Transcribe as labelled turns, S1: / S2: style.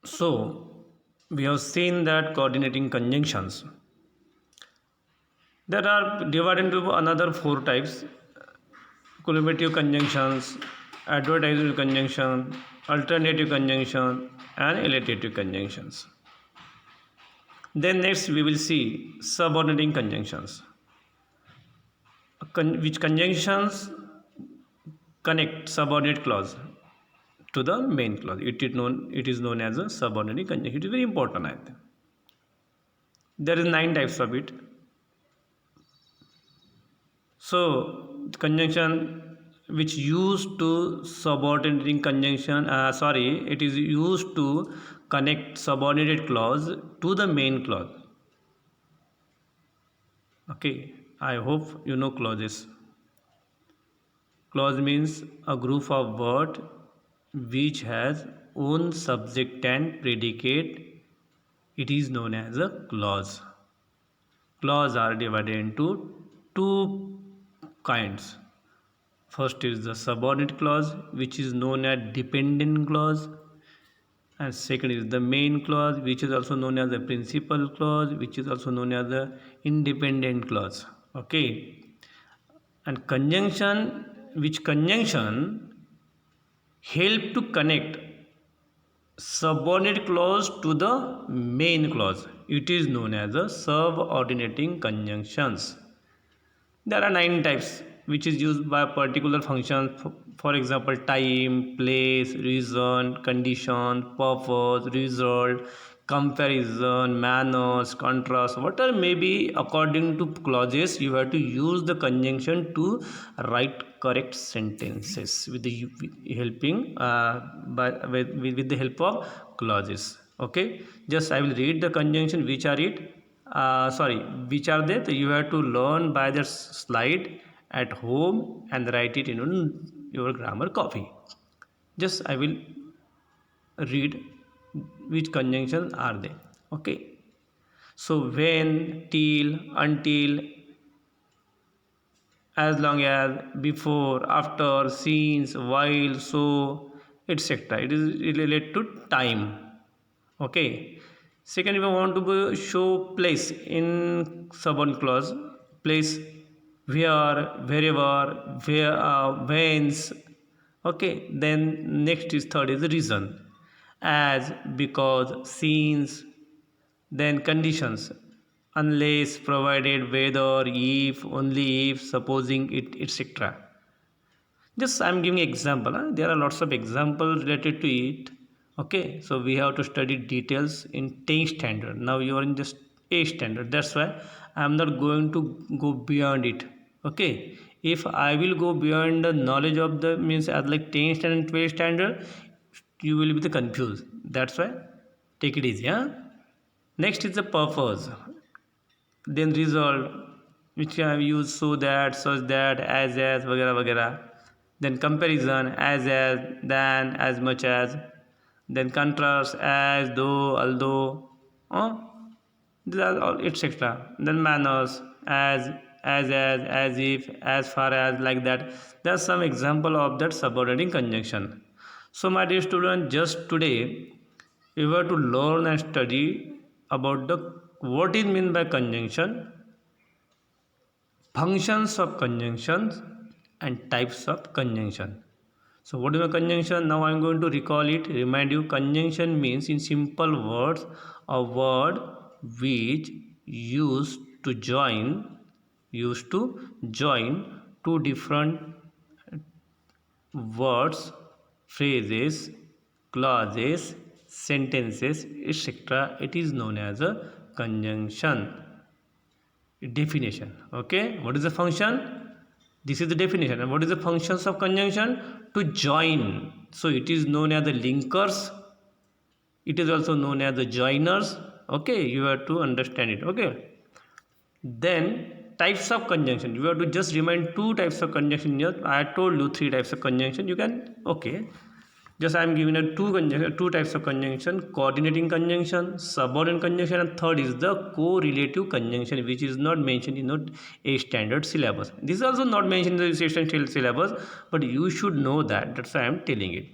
S1: So we have seen that coordinating conjunctions, there are divided into another four types: cumulative conjunctions, adversative conjunction, alternative conjunction, and alliterative conjunctions. Then next we will see subordinating conjunctions, which conjunctions connect subordinate clause to the main clause. It is known as a subordinating conjunction. It is very important, I think. There is 9 types of it. So conjunction which used to subordinating conjunction, it is used to connect subordinate clause to the main clause. Okay, I hope you know clauses. Clause means a group of word which has own subject and predicate. It is known as a clause. Clause are divided into two kinds. First is the subordinate clause, which is known as dependent clause, and second is the main clause, which is also known as the principal clause, which is also known as the independent clause. Okay, and conjunction, which conjunction help to connect subordinate clause to the main clause. It is known as the subordinating conjunctions. There are 9 types which is used by particular functions. For example, time, place, reason, condition, purpose, result, comparison, manners, contrast, whatever may be. According to clauses, you have to use the conjunction to write correct sentences with the helping with the help of clauses. Okay, just I will read the conjunction which are it. Which are they? You have to learn by the slide at home and write it in your grammar copy. Just I will read which conjunctions are they. Okay, so when, till, until, as long as, before, after, since, while, so, etc. It is related to time. Okay, second, if I want to show place in subordinate clause, place, where, wherever, whence. Okay, then next is third is the reason, as, because, since. Then conditions, unless, provided, whether, if, only if, supposing it, etc. Just I am giving example. There are lots of examples related to it. Okay, so we have to study details in 10 standard. Now you are in just 8 standard. That's why I am not going to go beyond it. Okay, if I will go beyond the knowledge of the means as like 10 standard and 12 standard, you will be confused. That's why take it easy. Next is the purpose. Then result, which I have used so that, such that, as, वगैरह वगैरह. Then comparison, as, than, as much as. Then contrast, as, though, although, these are all etc. Then manners, as if, as far as, like that. There are some example of that subordinating conjunction. So my dear student, just today we were to learn and study about the what is meant by conjunction, functions of conjunctions, and types of conjunction. So what is a conjunction? Now I am going to recall it, remind you. Conjunction means, in simple words, a word which used to join two different words, phrases, clauses, sentences, etc. It is known as a conjunction. Definition. Okay, what is the function? This is the definition. And what is the functions of conjunction? To join. So it is known as the linkers. It is also known as the joiners. Okay, you have to understand it. Okay, then types of conjunction. You have to just remind 2 types of conjunction here. I told you 3 types of conjunction. You can, okay, just I am giving a 2 types of conjunction: coordinating conjunction, subordinate conjunction, and third is the correlative conjunction, which is not mentioned in a standard syllabus. This is also not mentioned in the standard syllabus, but you should know that. That's why I am telling it.